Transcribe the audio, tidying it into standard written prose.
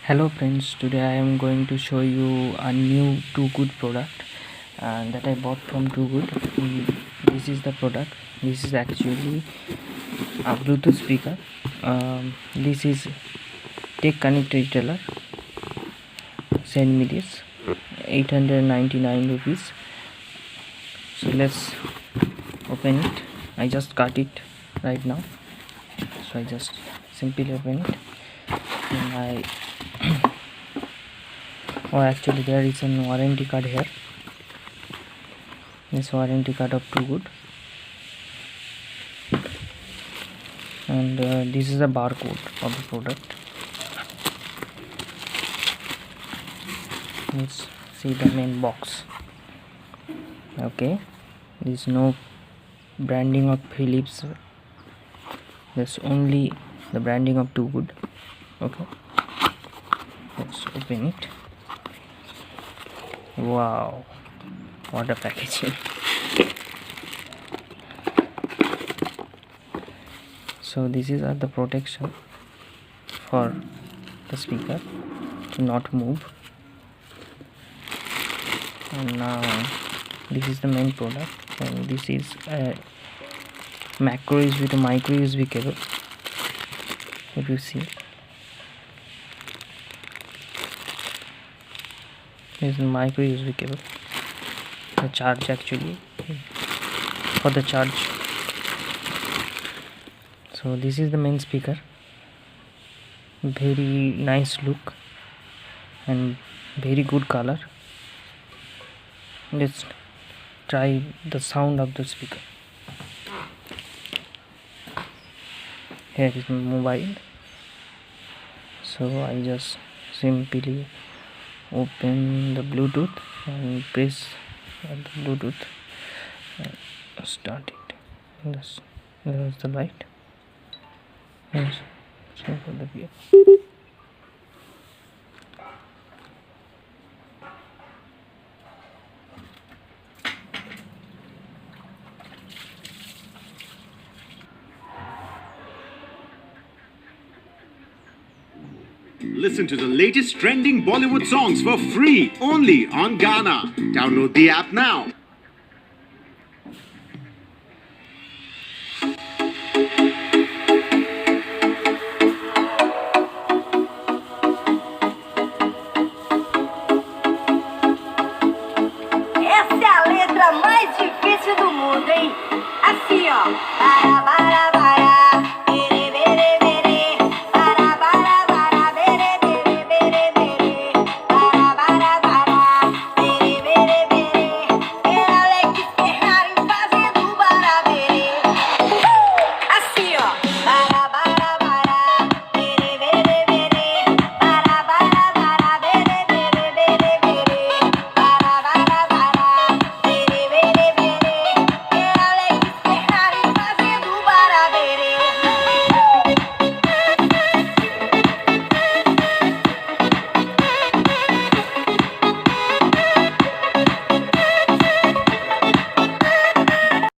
Hello friends, today I am going to show you a new Too Good product that I bought from Too Good. This is the product. This is actually a Bluetooth speaker. This is Tech Connect retailer. Send me this 899 rupees. So let's open it. I just cut it right now. So I just simply open it and oh, actually there is a warranty card here. This warranty card of Too Good, and this is a barcode of the product. Let's see the main box. Okay, there is no branding of Philips. There's only the branding of Too Good. Okay, let's open it. Wow, what a packaging. So this is the protection for the speaker to not move. And now this is the main product, and this is a macro USB to micro USB cable. If you see, this is a micro USB cable. The charge actually for the charge. So this is the main speaker. Very nice look and very good color. Let's try the sound of the speaker. Here is my mobile. So I just simply open the Bluetooth and press the Bluetooth and start it. There's the light. Yes, so for the view. Listen to the latest trending Bollywood songs for free only on Ghana. Download the app now.